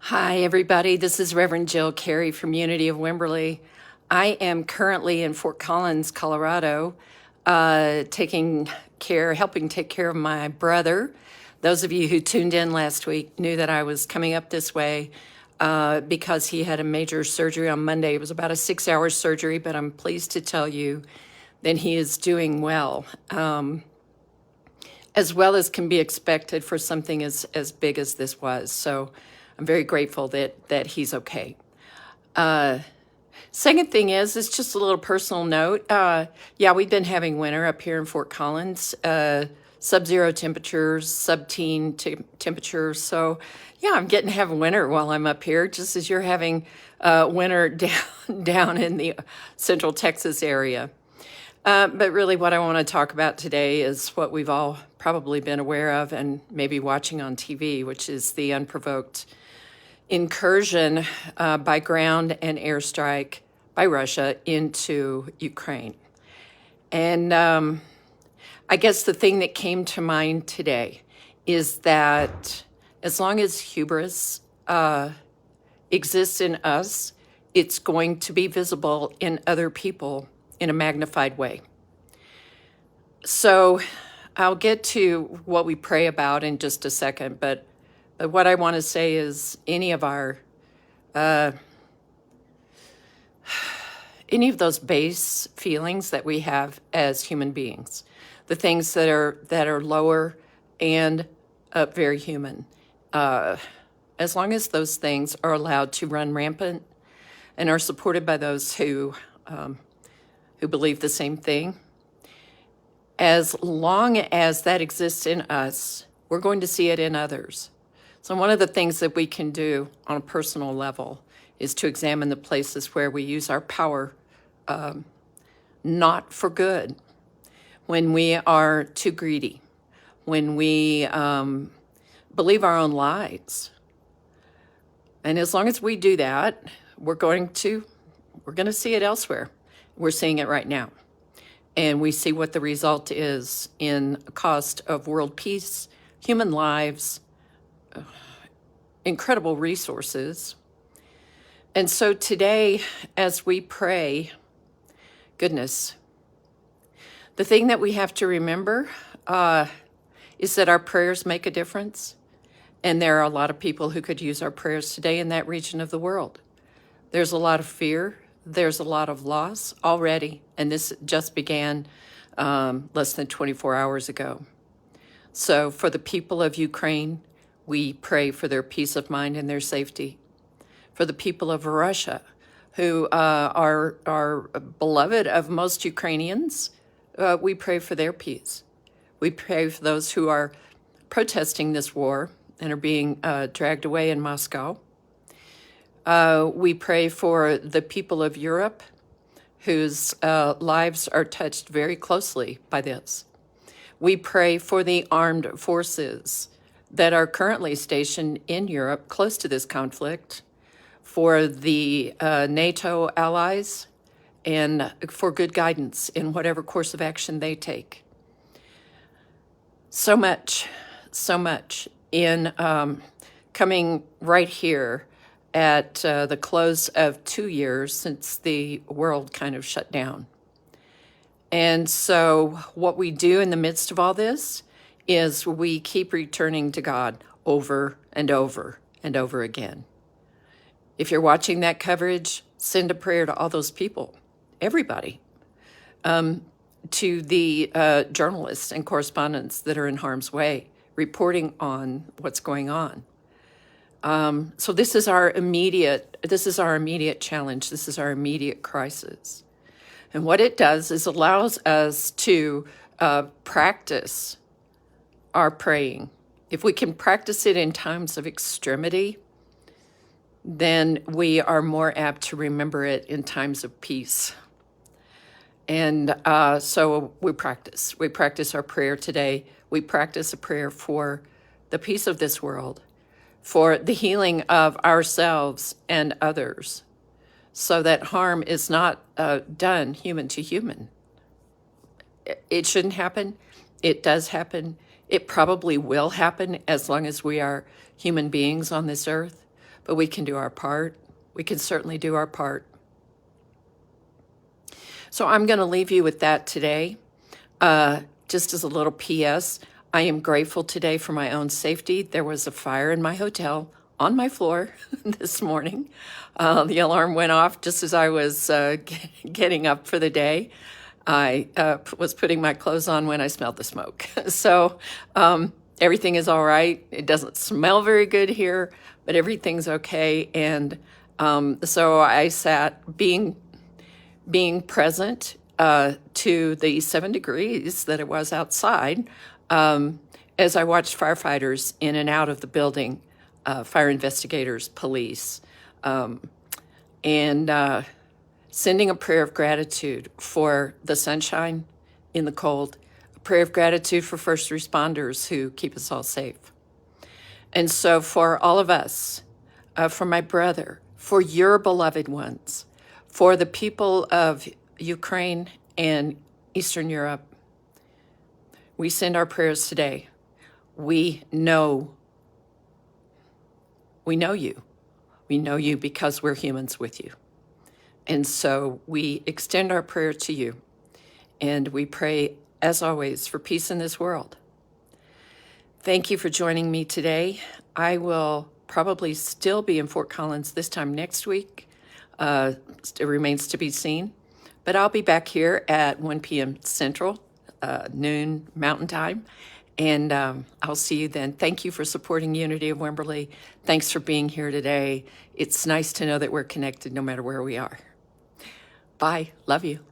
Hi, everybody. This is Reverend Jill Carey from Unity of Wimberley. I am currently in Fort Collins, Colorado, helping take care of my brother. Those of you who tuned in last week knew that I was coming up this way because he had a major surgery on Monday. It was about a 6-hour surgery, but I'm pleased to tell you that he is doing well as can be expected for something as big as this was. So I'm very grateful that he's okay. Second thing is, it's just a little personal note. Yeah, we've been having winter up here in Fort Collins, sub-zero temperatures, sub-teen temperatures. So yeah, I'm getting to have winter while I'm up here, just as you're having winter down in the central Texas area. But really what I want to talk about today is what we've all probably been aware of and maybe watching on TV, which is the unprovoked incursion by ground and airstrike by Russia into Ukraine. And I guess the thing that came to mind today is that as long as hubris exists in us, it's going to be visible in other people in a magnified way. So I'll get to what we pray about in just a second, but what I want to say is any of those base feelings that we have as human beings, the things that are lower and very human, as long as those things are allowed to run rampant and are supported by those who believe the same thing, as long as that exists in us, we're going to see it in others. So one of the things that we can do on a personal level is to examine the places where we use our power not for good, when we are too greedy, when we believe our own lies. And as long as we do that, we're going to see it elsewhere. We're seeing it right now. And we see what the result is in cost of world peace, human lives, incredible resources. And so today, as we pray, goodness, the thing that we have to remember is that our prayers make a difference. And there are a lot of people who could use our prayers today in that region of the world. There's a lot of fear. There's a lot of loss already. And this just began less than 24 hours ago. So for the people of Ukraine, we pray for their peace of mind and their safety. For the people of Russia, who are beloved of most Ukrainians, we pray for their peace. We pray for those who are protesting this war and are being dragged away in Moscow. We pray for the people of Europe, whose lives are touched very closely by this. We pray for the armed forces that are currently stationed in Europe close to this conflict, for the NATO allies, and for good guidance in whatever course of action they take. So much in coming right here at the close of 2 years since the world kind of shut down. And so what we do in the midst of all this is we keep returning to God over and over and over again. If you're watching that coverage, send a prayer to all those people, everybody, to the journalists and correspondents that are in harm's way, reporting on what's going on. So this is our immediate challenge. This is our immediate crisis. And what it does is allows us to practice our praying. If we can practice it in times of extremity, then we are more apt to remember it in times of peace. And so we practice our prayer today. We practice a prayer for the peace of this world, for the healing of ourselves and others, so that harm is not done human to human. It shouldn't happen. It does happen. It probably will happen as long as we are human beings on this earth. but we can do our part. We can certainly do our part. So I'm going to leave you with that today. Just as a little PS, I am grateful today for my own safety. There was a fire in my hotel on my floor this morning. The alarm went off just as I was getting up for the day. I was putting my clothes on when I smelled the smoke. So everything is all right. It doesn't smell very good here, but everything's okay. And so I sat being present to the 7 degrees that it was outside as I watched firefighters in and out of the building, fire investigators, police, and sending a prayer of gratitude for the sunshine in the cold, a prayer of gratitude for first responders who keep us all safe. And so for all of us, for my brother, for your beloved ones, for the people of Ukraine and Eastern Europe, we send our prayers today. We know you. We know you because we're humans with you. And so we extend our prayer to you. And we pray, as always, for peace in this world. Thank you for joining me today. I will probably still be in Fort Collins this time next week. It remains to be seen. But I'll be back here at 1 p.m. Central, noon Mountain Time. And I'll see you then. Thank you for supporting Unity of Wimberley. Thanks for being here today. It's nice to know that we're connected no matter where we are. Bye. Love you.